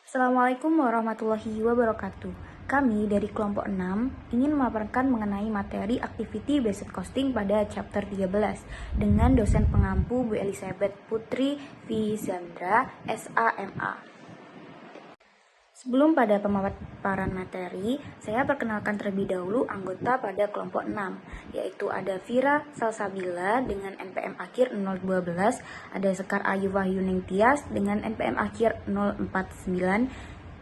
Assalamualaikum warahmatullahi wabarakatuh. Kami dari kelompok 6 ingin memaparkan mengenai materi Activity Based Costing pada chapter 13 dengan dosen pengampu Bu Elizabeth Putri V. Zandra, SAMA. Sebelum pada pemaparan materi, saya perkenalkan terlebih dahulu anggota pada kelompok 6, yaitu ada Vira Salsabila dengan NPM akhir 012, ada Sekar Ayu Wahyuning Tias dengan NPM akhir 049,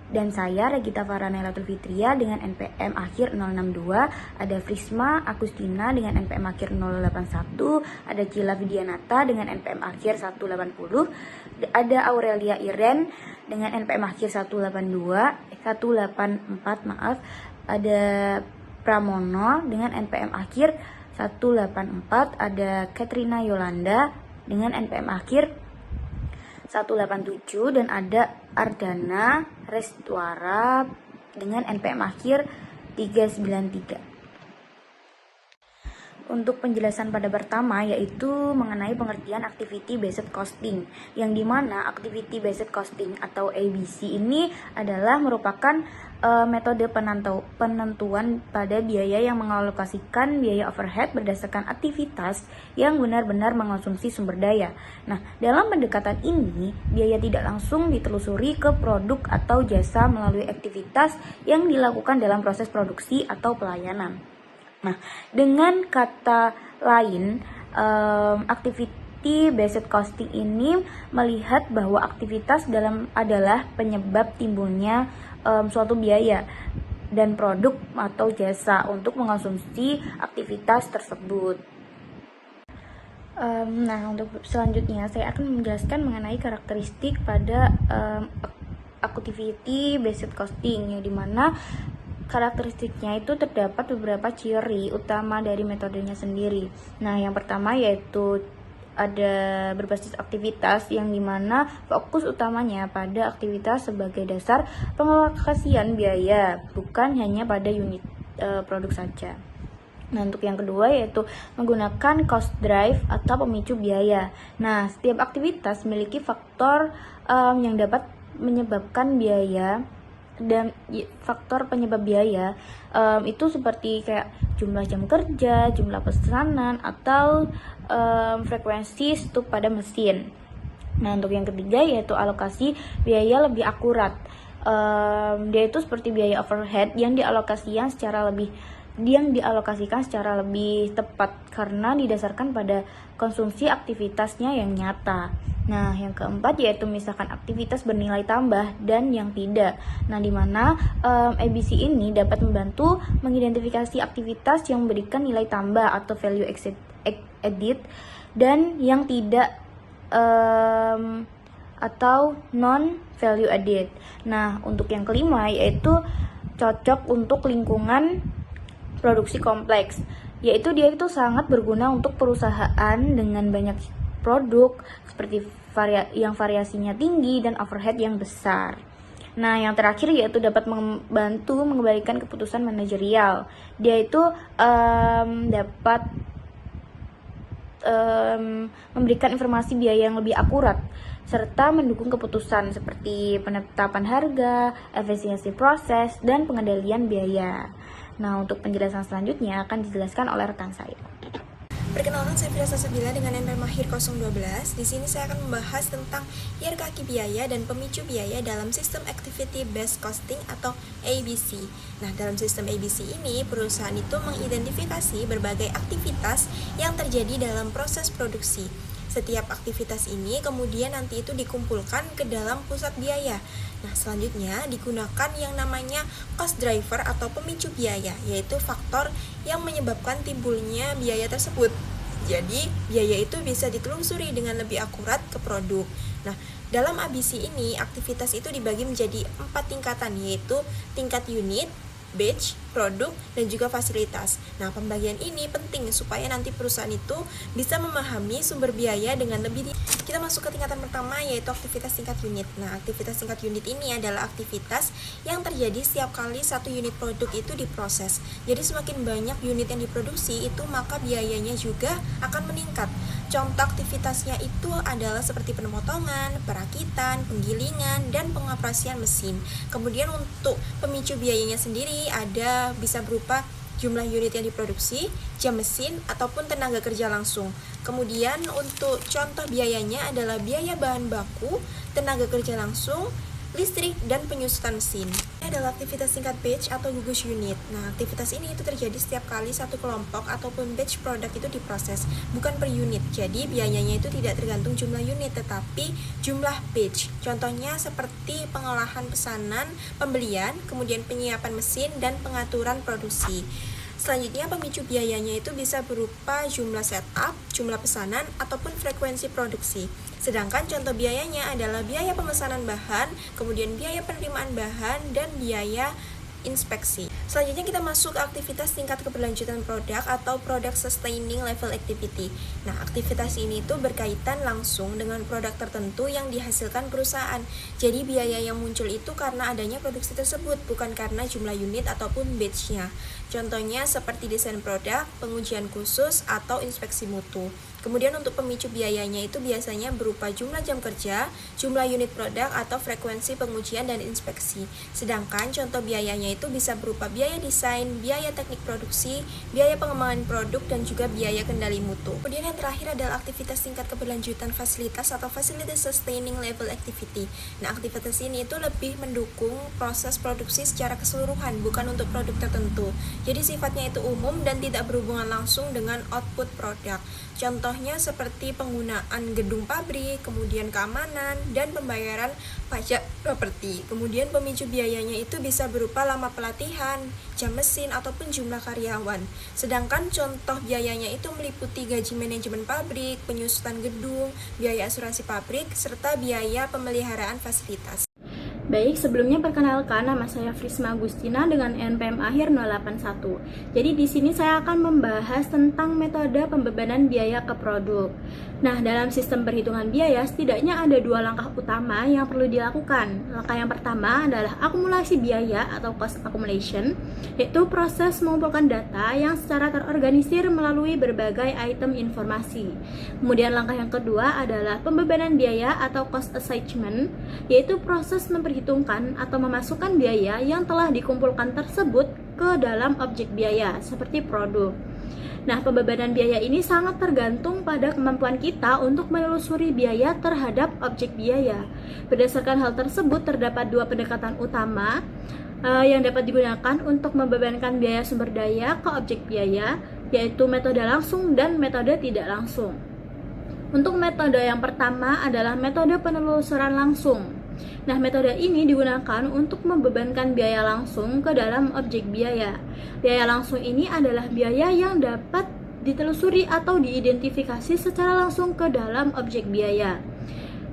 dan saya Regita Faranelatul Fitria dengan NPM akhir 062, ada Frisma Agustina dengan NPM akhir 081, ada Cila Vidianata dengan NPM akhir 180, ada Aurelia Iren dengan NPM akhir 184, ada Pramono dengan NPM akhir 184, ada Katrina Yolanda dengan NPM akhir 187, dan ada Ardana Restuara dengan NPM akhir 393. Untuk penjelasan pada pertama yaitu mengenai pengertian Activity Based Costing, yang dimana Activity Based Costing atau ABC ini adalah merupakan metode penentuan pada biaya yang mengalokasikan biaya overhead berdasarkan aktivitas yang benar-benar mengonsumsi sumber daya. Nah, dalam pendekatan ini, biaya tidak langsung ditelusuri ke produk atau jasa melalui aktivitas yang dilakukan dalam proses produksi atau pelayanan. Nah, dengan kata lain, activity based costing ini melihat bahwa aktivitas adalah penyebab timbulnya suatu biaya dan produk atau jasa untuk mengonsumsi aktivitas tersebut. Nah, untuk selanjutnya saya akan menjelaskan mengenai karakteristik pada activity based costing, yang dimana karakteristiknya itu terdapat beberapa ciri utama dari metodenya sendiri. Nah, yang pertama yaitu ada berbasis aktivitas, yang dimana fokus utamanya pada aktivitas sebagai dasar pengalokasian biaya, bukan hanya pada unit produk saja. Nah, untuk yang kedua yaitu menggunakan cost drive atau pemicu biaya. Nah, setiap aktivitas memiliki faktor yang dapat menyebabkan biaya, dan faktor penyebab biaya itu seperti kayak jumlah jam kerja, jumlah pesanan, atau frekuensi stuck pada mesin. Nah, untuk yang ketiga yaitu alokasi biaya lebih akurat. Dia itu seperti biaya overhead yang dialokasikan secara lebih tepat karena didasarkan pada konsumsi aktivitasnya yang nyata. Nah, yang keempat yaitu misalkan aktivitas bernilai tambah dan yang tidak. Nah, di mana ABC ini dapat membantu mengidentifikasi aktivitas yang memberikan nilai tambah atau value added dan yang tidak atau non value added. Nah, untuk yang kelima yaitu cocok untuk lingkungan produksi kompleks, yaitu dia itu sangat berguna untuk perusahaan dengan banyak produk seperti yang variasinya tinggi dan overhead yang besar. Nah, yang terakhir yaitu dapat membantu mengembalikan keputusan manajerial. Dia itu dapat memberikan informasi biaya yang lebih akurat serta mendukung keputusan seperti penetapan harga, efisiensi proses, dan pengendalian biaya. Nah, untuk penjelasan selanjutnya akan dijelaskan oleh rekan saya. Perkenalkan, saya Vira Salsabila dengan NPM akhir 012. Di sini saya akan membahas tentang hierarki biaya dan pemicu biaya dalam sistem Activity Based Costing atau ABC. Nah, dalam sistem ABC ini, perusahaan itu mengidentifikasi berbagai aktivitas yang terjadi dalam proses produksi. Setiap aktivitas ini kemudian nanti itu dikumpulkan ke dalam pusat biaya. Nah, selanjutnya digunakan yang namanya cost driver atau pemicu biaya, yaitu faktor yang menyebabkan timbulnya biaya tersebut. Jadi, biaya itu bisa ditelusuri dengan lebih akurat ke produk. Nah, dalam ABC ini, aktivitas itu dibagi menjadi 4 tingkatan, yaitu tingkat unit, batch, produk, dan juga fasilitas. Nah, pembagian ini penting supaya nanti perusahaan itu bisa memahami sumber biaya dengan lebih. Kita masuk ke tingkatan pertama yaitu aktivitas tingkat unit. Nah, aktivitas tingkat unit ini adalah aktivitas yang terjadi setiap kali satu unit produk itu diproses. Jadi semakin banyak unit yang diproduksi itu maka biayanya juga akan meningkat. Contoh aktivitasnya itu adalah seperti pemotongan, perakitan, penggilingan, dan pengoperasian mesin. Kemudian untuk pemicu biayanya sendiri ada bisa berupa jumlah unit yang diproduksi, jam mesin, ataupun tenaga kerja langsung. Kemudian untuk contoh biayanya adalah biaya bahan baku, tenaga kerja langsung, listrik, dan penyusutan mesin. Ini adalah aktivitas singkat batch atau gugus unit. Nah, aktivitas ini itu terjadi setiap kali satu kelompok ataupun batch produk itu diproses, bukan per unit. Jadi biayanya itu tidak tergantung jumlah unit, tetapi jumlah batch. Contohnya seperti pengolahan pesanan, pembelian, kemudian penyiapan mesin, dan pengaturan produksi. Selanjutnya, pemicu biayanya itu bisa berupa jumlah setup, jumlah pesanan, ataupun frekuensi produksi. Sedangkan contoh biayanya adalah biaya pemesanan bahan, kemudian biaya penerimaan bahan, dan biaya inspeksi. Selanjutnya kita masuk ke aktivitas tingkat keberlanjutan produk atau product sustaining level activity. Nah, aktivitas ini tuh berkaitan langsung dengan produk tertentu yang dihasilkan perusahaan. Jadi biaya yang muncul itu karena adanya produksi tersebut, bukan karena jumlah unit ataupun batch-nya. Contohnya seperti desain produk, pengujian khusus, atau inspeksi mutu. Kemudian untuk pemicu biayanya itu biasanya berupa jumlah jam kerja, jumlah unit produk, atau frekuensi pengujian dan inspeksi. Sedangkan contoh biayanya itu bisa berupa biaya desain, biaya teknik produksi, biaya pengembangan produk, dan juga biaya kendali mutu. Kemudian yang terakhir adalah aktivitas tingkat keberlanjutan fasilitas atau facility sustaining level activity. Nah, aktivitas ini itu lebih mendukung proses produksi secara keseluruhan, bukan untuk produk tertentu. Jadi sifatnya itu umum dan tidak berhubungan langsung dengan output produk. Contohnya seperti penggunaan gedung pabrik, kemudian keamanan, dan pembayaran pajak properti. Kemudian pemicu biayanya itu bisa berupa lama pelatihan, jam mesin, ataupun jumlah karyawan. Sedangkan contoh biayanya itu meliputi gaji manajemen pabrik, penyusutan gedung, biaya asuransi pabrik, serta biaya pemeliharaan fasilitas. Baik, sebelumnya perkenalkan, nama saya Frisma Agustina dengan NPM akhir 081. Jadi di sini saya akan membahas tentang metode pembebanan biaya ke produk. Nah, dalam sistem perhitungan biaya setidaknya ada dua langkah utama yang perlu dilakukan. Langkah yang pertama adalah akumulasi biaya atau cost accumulation, yaitu proses mengumpulkan data yang secara terorganisir melalui berbagai item informasi. Kemudian langkah yang kedua adalah pembebanan biaya atau cost assignment, yaitu proses memperhitungkan atau memasukkan biaya yang telah dikumpulkan tersebut ke dalam objek biaya seperti produk. Nah, pembebanan biaya ini sangat tergantung pada kemampuan kita untuk menelusuri biaya terhadap objek biaya. Berdasarkan hal tersebut, terdapat dua pendekatan utama yang dapat digunakan untuk membebankan biaya sumber daya ke objek biaya, yaitu metode langsung dan metode tidak langsung. Untuk metode yang pertama adalah metode penelusuran langsung. Nah, metode ini digunakan untuk membebankan biaya langsung ke dalam objek biaya. Biaya langsung ini adalah biaya yang dapat ditelusuri atau diidentifikasi secara langsung ke dalam objek biaya.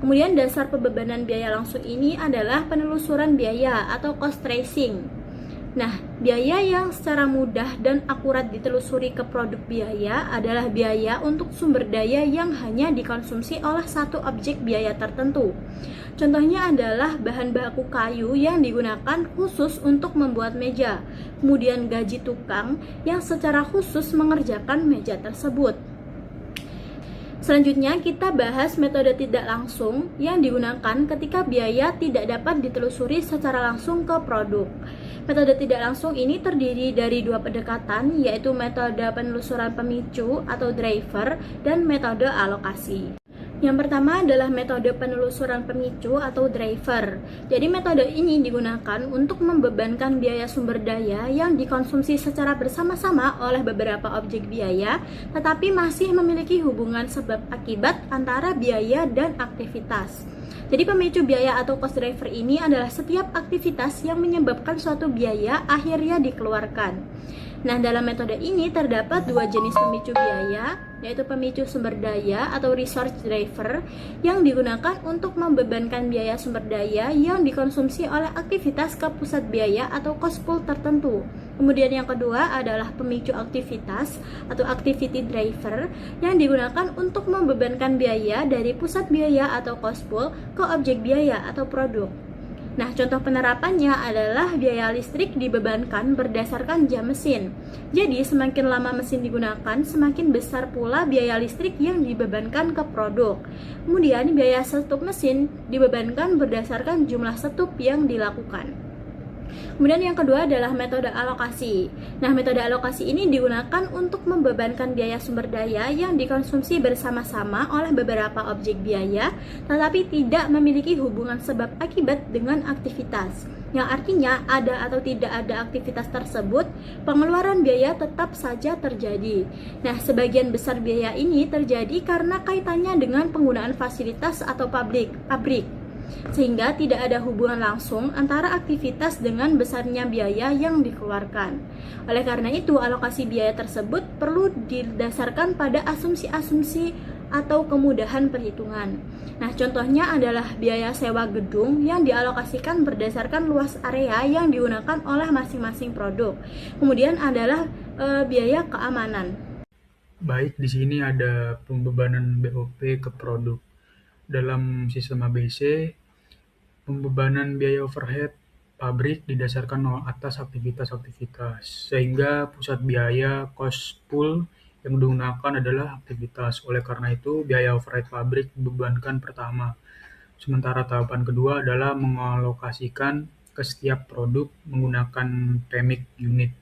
Kemudian dasar pembebanan biaya langsung ini adalah penelusuran biaya atau cost tracing. Nah, biaya yang secara mudah dan akurat ditelusuri ke produk biaya adalah biaya untuk sumber daya yang hanya dikonsumsi oleh satu objek biaya tertentu. Contohnya adalah bahan baku kayu yang digunakan khusus untuk membuat meja, kemudian gaji tukang yang secara khusus mengerjakan meja tersebut. Selanjutnya kita bahas metode tidak langsung yang digunakan ketika biaya tidak dapat ditelusuri secara langsung ke produk. Metode tidak langsung ini terdiri dari dua pendekatan, yaitu metode penelusuran pemicu atau driver dan metode alokasi. Yang pertama adalah metode penelusuran pemicu atau driver. Jadi metode ini digunakan untuk membebankan biaya sumber daya yang dikonsumsi secara bersama-sama oleh beberapa objek biaya, tetapi masih memiliki hubungan sebab akibat antara biaya dan aktivitas. Jadi pemicu biaya atau cost driver ini adalah setiap aktivitas yang menyebabkan suatu biaya akhirnya dikeluarkan. Nah, dalam metode ini terdapat dua jenis pemicu biaya, yaitu pemicu sumber daya atau resource driver yang digunakan untuk membebankan biaya sumber daya yang dikonsumsi oleh aktivitas ke pusat biaya atau cost pool tertentu. Kemudian yang kedua adalah pemicu aktivitas atau activity driver yang digunakan untuk membebankan biaya dari pusat biaya atau cost pool ke objek biaya atau produk. Nah, contoh penerapannya adalah biaya listrik dibebankan berdasarkan jam mesin. Jadi, semakin lama mesin digunakan, semakin besar pula biaya listrik yang dibebankan ke produk. Kemudian, biaya setup mesin dibebankan berdasarkan jumlah setup yang dilakukan. Kemudian yang kedua adalah metode alokasi. Nah, metode alokasi ini digunakan untuk membebankan biaya sumber daya yang dikonsumsi bersama-sama oleh beberapa objek biaya, tetapi tidak memiliki hubungan sebab akibat dengan aktivitas. Yang artinya ada atau tidak ada aktivitas tersebut, pengeluaran biaya tetap saja terjadi. Nah, sebagian besar biaya ini terjadi karena kaitannya dengan penggunaan fasilitas atau pabrik, sehingga tidak ada hubungan langsung antara aktivitas dengan besarnya biaya yang dikeluarkan. Oleh karena itu, alokasi biaya tersebut perlu didasarkan pada asumsi-asumsi atau kemudahan perhitungan. Nah, contohnya adalah biaya sewa gedung yang dialokasikan berdasarkan luas area yang digunakan oleh masing-masing produk. Kemudian adalah biaya keamanan. Baik, di sini ada pembebanan BOP ke produk. Dalam sistem ABC, pembebanan biaya overhead pabrik didasarkan atas aktivitas-aktivitas, sehingga pusat biaya cost pool yang digunakan adalah aktivitas. Oleh karena itu, biaya overhead pabrik dibebankan pertama. Sementara tahapan kedua adalah mengalokasikan ke setiap produk menggunakan PMIC unit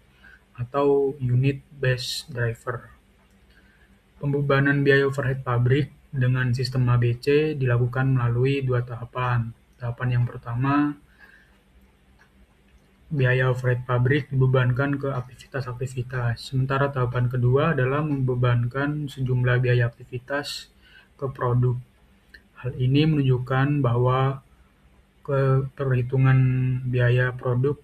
atau unit based driver. Pembebanan biaya overhead pabrik dengan sistem ABC dilakukan melalui dua tahapan. Tahapan yang pertama, biaya overhead pabrik dibebankan ke aktivitas-aktivitas. Sementara tahapan kedua adalah membebankan sejumlah biaya aktivitas ke produk. Hal ini menunjukkan bahwa perhitungan biaya produk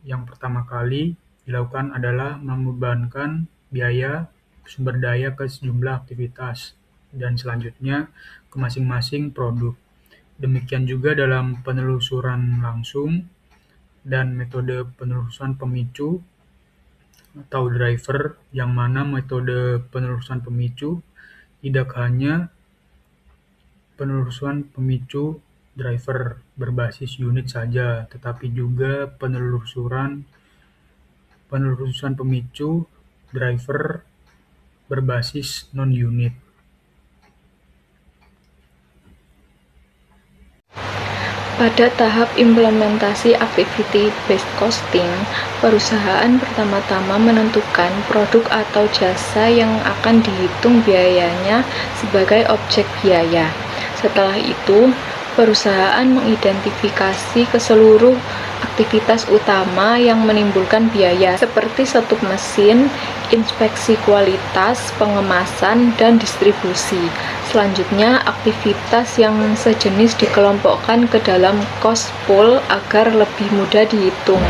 yang pertama kali dilakukan adalah membebankan biaya sumber daya ke sejumlah aktivitas, dan selanjutnya ke masing-masing produk. Demikian juga dalam penelusuran langsung dan metode penelusuran pemicu atau driver, yang mana metode penelusuran pemicu tidak hanya penelusuran pemicu driver berbasis unit saja, tetapi juga penelusuran pemicu driver berbasis non-unit. Pada tahap implementasi activity-based costing, perusahaan pertama-tama menentukan produk atau jasa yang akan dihitung biayanya sebagai objek biaya. Setelah itu, perusahaan mengidentifikasi keseluruh aktivitas utama yang menimbulkan biaya seperti setup mesin, inspeksi kualitas, pengemasan, dan distribusi. Selanjutnya, aktivitas yang sejenis dikelompokkan ke dalam cost pool agar lebih mudah dihitung.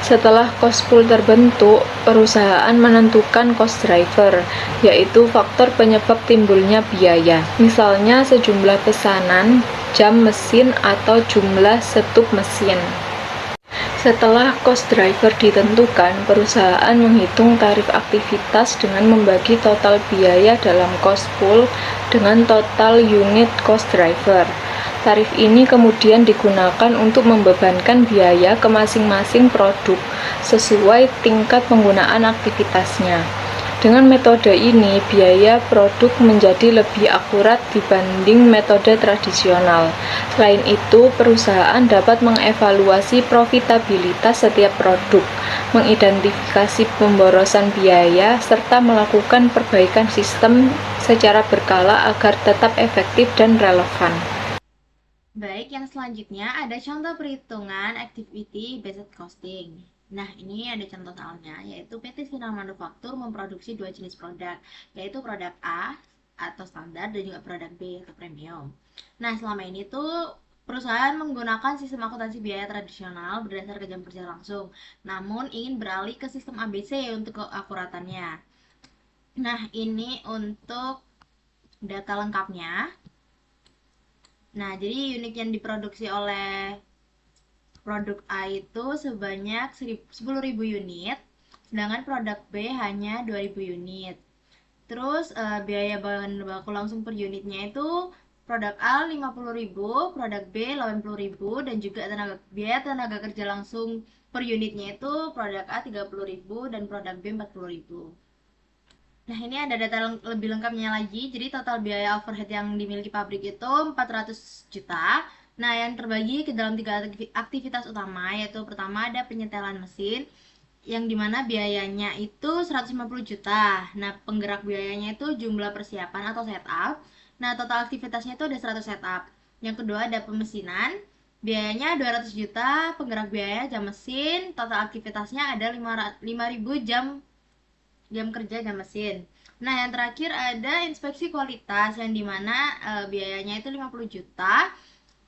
Setelah cost pool terbentuk, perusahaan menentukan cost driver, yaitu faktor penyebab timbulnya biaya. Misalnya sejumlah pesanan, jam mesin, atau jumlah setup mesin. Setelah cost driver ditentukan, perusahaan menghitung tarif aktivitas dengan membagi total biaya dalam cost pool dengan total unit cost driver. Tarif ini kemudian digunakan untuk membebankan biaya ke masing-masing produk sesuai tingkat penggunaan aktivitasnya. Dengan metode ini, biaya produk menjadi lebih akurat dibanding metode tradisional. Selain itu, perusahaan dapat mengevaluasi profitabilitas setiap produk, mengidentifikasi pemborosan biaya, serta melakukan perbaikan sistem secara berkala agar tetap efektif dan relevan. Baik, yang selanjutnya ada contoh perhitungan activity based costing. Nah, ini ada contoh soalnya, yaitu PT Sinar Manufaktur memproduksi dua jenis produk, yaitu produk A atau standar dan juga produk B atau premium. Nah, selama ini tuh perusahaan menggunakan sistem akuntansi biaya tradisional berdasar jam kerja langsung, namun ingin beralih ke sistem ABC untuk keakuratannya. Nah, ini untuk data lengkapnya. Nah, jadi unit yang diproduksi oleh produk A itu sebanyak 10.000 unit, sedangkan produk B hanya 2.000 unit. Terus biaya bahan baku langsung per unitnya itu Produk A 50.000, produk B 80.000, dan juga biaya tenaga kerja langsung per unitnya itu produk A 30.000 dan produk B 40.000. Nah, ini ada data lebih lengkapnya lagi. Jadi total biaya overhead yang dimiliki pabrik itu 400 juta. Nah, yang terbagi ke dalam 3 aktivitas utama, yaitu pertama ada penyetelan mesin, yang dimana biayanya itu 150 juta. Nah, penggerak biayanya itu jumlah persiapan atau setup. Nah, total aktivitasnya itu ada 100 setup. Yang kedua ada pemesinan, biayanya 200 juta, penggerak biaya jam mesin, total aktivitasnya ada 5.000 jam kerja jam mesin. Nah, yang terakhir ada inspeksi kualitas, yang dimana biayanya itu 50 juta,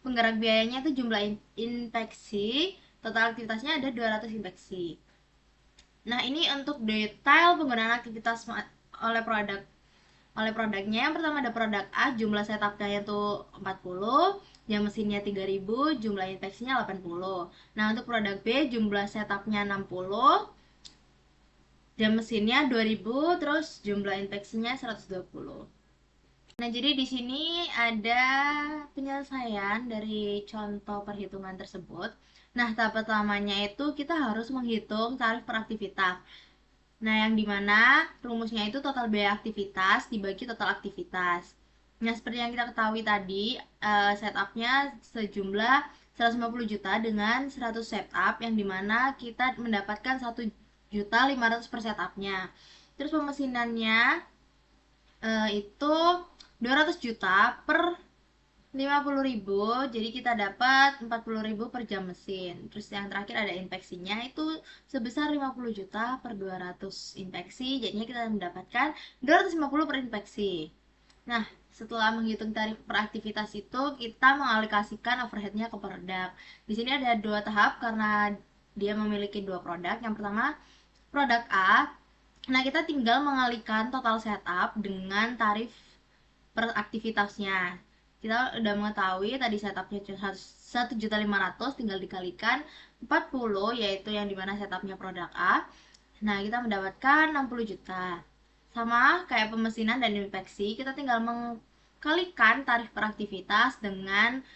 penggerak biayanya itu jumlah inspeksi, total aktivitasnya ada 200 inspeksi. Nah, ini untuk detail penggunaan aktivitas oleh produknya. Yang pertama ada produk A, jumlah setupnya itu 40, jam mesinnya 3.000, jumlah inspeksinya 80. Nah, untuk produk B jumlah setupnya 60, jam mesinnya 2000, terus jumlah inspeksinya 120. Nah, jadi di sini ada penyelesaian dari contoh perhitungan tersebut. Nah, tahap pertamanya itu kita harus menghitung tarif per aktivitas. Nah, yang dimana rumusnya itu total biaya aktivitas dibagi total aktivitas. Nah, seperti yang kita ketahui tadi, setupnya sejumlah 150 juta dengan 100 setup, yang dimana kita mendapatkan 1.500.000 per setupnya. Terus pemesinannya itu 200 juta per 50.000, jadi kita dapat 40.000 per jam mesin. Terus yang terakhir ada inspeksinya itu sebesar 50 juta per 200 inspeksi, jadinya kita mendapatkan 250 per inspeksi. Nah, setelah menghitung tarif per aktivitas itu, kita mengalokasikan overheadnya ke produk. Di sini ada 2 tahap karena dia memiliki 2 produk. Yang pertama, produk A. Nah, kita tinggal mengalihkan total setup dengan tarif per aktivitasnya. Kita udah mengetahui tadi setupnya 1.500.000, tinggal dikalikan 40, yaitu yang dimana setupnya produk A. Nah, kita mendapatkan 60 juta. Sama kayak pemesinan dan inspeksi, kita tinggal mengkalikan tarif per aktivitas dengan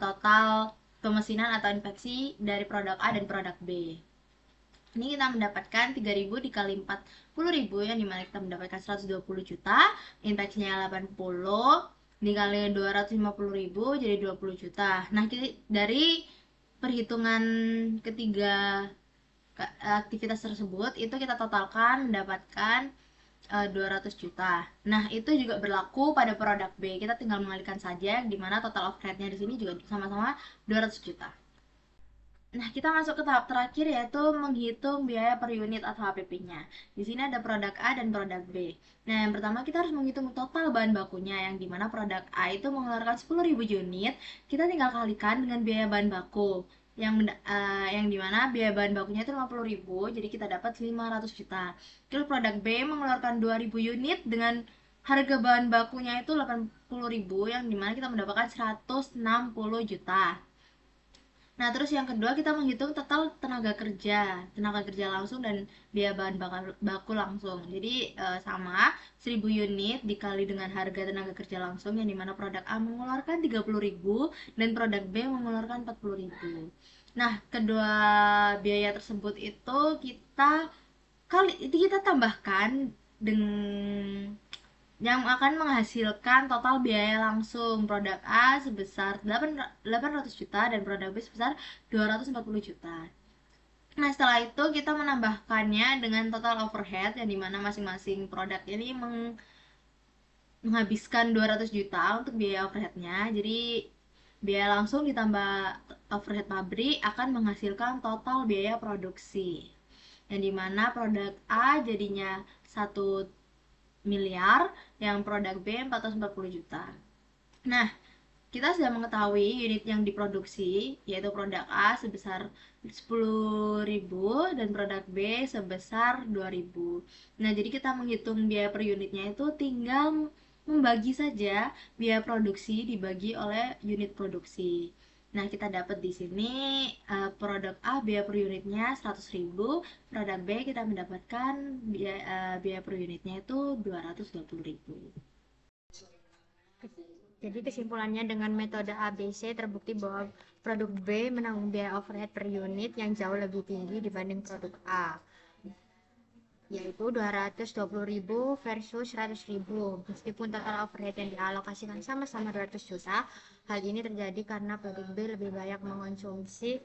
total pemesinan atau inspeksi dari produk A dan produk B. Ini kita mendapatkan 3.000 dikali 40.000, yang dimana kita mendapatkan 120 juta, inspeksinya 80, dikali 250.000 jadi 20 juta. Nah, dari perhitungan ketiga aktivitas tersebut itu kita totalkan mendapatkan 200 juta. Nah, itu juga berlaku pada produk B. Kita tinggal mengalihkan saja, dimana total overheadnya di sini juga sama-sama 200 juta. Nah, kita masuk ke tahap terakhir, yaitu menghitung biaya per unit atau HPP-nya. Di sini ada produk A dan produk B. Nah, yang pertama kita harus menghitung total bahan bakunya, yang dimana produk A itu mengeluarkan 10.000 unit, kita tinggal kalikan dengan biaya bahan baku. Yang dimana biaya bahan bakunya itu 50.000, jadi kita dapat 500 juta. Terus produk B mengeluarkan 2.000 unit dengan harga bahan bakunya itu 80.000, yang dimana kita mendapatkan 160 juta. Nah, terus yang kedua kita menghitung total tenaga kerja langsung dan biaya bahan baku langsung. Jadi sama 1.000 unit dikali dengan harga tenaga kerja langsung, yang dimana produk A mengeluarkan 30.000 dan produk B mengeluarkan 40.000. Nah, kedua biaya tersebut itu kita tambahkan dengan yang akan menghasilkan total biaya langsung. Produk A sebesar 800 juta dan produk B sebesar 240 juta. Nah, setelah itu kita menambahkannya dengan total overhead, yang dimana masing-masing produk ini menghabiskan 200 juta untuk biaya overheadnya. Jadi biaya langsung ditambah overhead pabrik akan menghasilkan total biaya produksi, yang dimana produk A jadinya 1 miliar, yang produk B 440 juta. Nah, kita sudah mengetahui unit yang diproduksi, yaitu produk A sebesar 10.000 dan produk B sebesar 2.000. Nah, jadi kita menghitung biaya per unitnya itu tinggal membagi saja biaya produksi dibagi oleh unit produksi. Nah, kita dapat di sini produk A biaya per unitnya 100.000, produk B kita mendapatkan biaya per unitnya itu 220.000. Jadi kesimpulannya, dengan metode ABC terbukti bahwa produk B menanggung biaya overhead per unit yang jauh lebih tinggi dibanding produk A, yaitu 220.000 versus 100.000. Meskipun total overhead yang dialokasikan sama-sama 200 juta, hal ini terjadi karena produk B lebih banyak mengonsumsi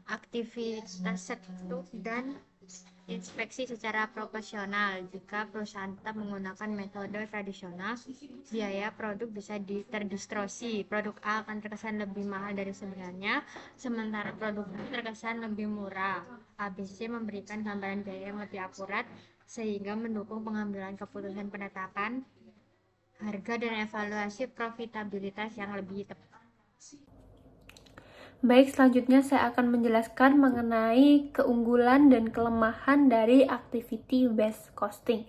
aktivitas satu dan inspeksi secara proporsional. Jika perusahaan tetap menggunakan metode tradisional, biaya produk bisa terdistorsi. Produk A akan terkesan lebih mahal dari sebenarnya, sementara produk B terkesan lebih murah. ABC memberikan gambaran biaya yang lebih akurat, sehingga mendukung pengambilan keputusan penetapan harga dan evaluasi profitabilitas yang lebih tepat. Baik, selanjutnya saya akan menjelaskan mengenai keunggulan dan kelemahan dari activity based costing.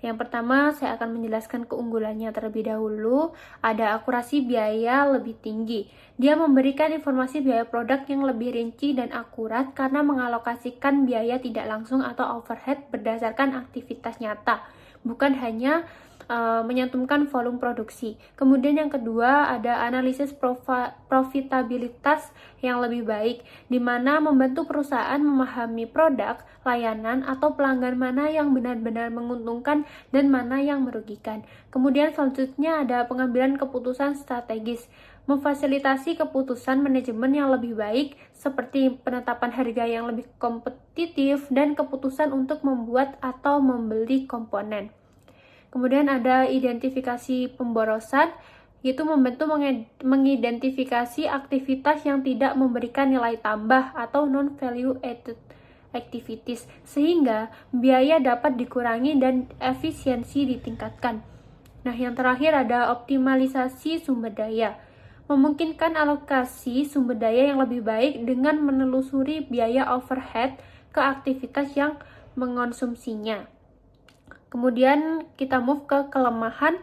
Yang pertama, saya akan menjelaskan keunggulannya terlebih dahulu. Ada akurasi biaya lebih tinggi. Dia memberikan informasi biaya produk yang lebih rinci dan akurat karena mengalokasikan biaya tidak langsung atau overhead berdasarkan aktivitas nyata, bukan hanya menyantumkan volume produksi. Kemudian yang kedua, ada analisis profitabilitas yang lebih baik, di mana membantu perusahaan memahami produk, layanan, atau pelanggan mana yang benar-benar menguntungkan dan mana yang merugikan. Kemudian selanjutnya ada pengambilan keputusan strategis, memfasilitasi keputusan manajemen yang lebih baik seperti penetapan harga yang lebih kompetitif dan keputusan untuk membuat atau membeli komponen. Kemudian ada identifikasi pemborosan, yaitu membantu mengidentifikasi aktivitas yang tidak memberikan nilai tambah atau non-value added activities, sehingga biaya dapat dikurangi dan efisiensi ditingkatkan. Nah, yang terakhir ada optimalisasi sumber daya, memungkinkan alokasi sumber daya yang lebih baik dengan menelusuri biaya overhead ke aktivitas yang mengonsumsinya. Kemudian kita move ke kelemahan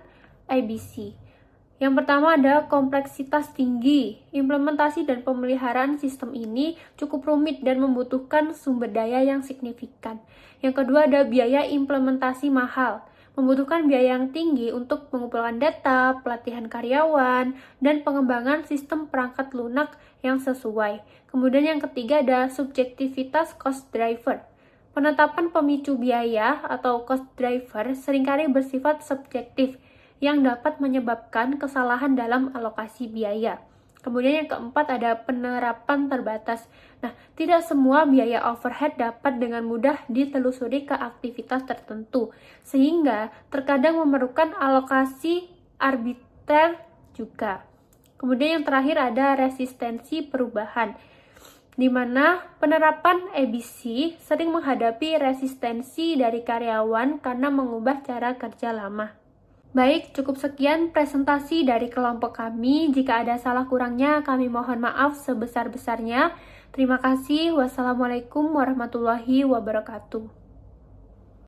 ABC. Yang pertama ada kompleksitas tinggi. Implementasi dan pemeliharaan sistem ini cukup rumit dan membutuhkan sumber daya yang signifikan. Yang kedua ada biaya implementasi mahal. Membutuhkan biaya yang tinggi untuk mengumpulkan data, pelatihan karyawan, dan pengembangan sistem perangkat lunak yang sesuai. Kemudian yang ketiga ada subjektivitas cost driver. Penetapan pemicu biaya atau cost driver seringkali bersifat subjektif yang dapat menyebabkan kesalahan dalam alokasi biaya. Kemudian yang keempat ada penerapan terbatas. Nah, tidak semua biaya overhead dapat dengan mudah ditelusuri ke aktivitas tertentu, sehingga terkadang memerlukan alokasi arbiter juga. Kemudian yang terakhir ada resistensi perubahan, di mana penerapan ABC sering menghadapi resistensi dari karyawan karena mengubah cara kerja lama. Baik, cukup sekian presentasi dari kelompok kami. Jika ada salah kurangnya, kami mohon maaf sebesar-besarnya. Terima kasih. Wassalamualaikum warahmatullahi wabarakatuh.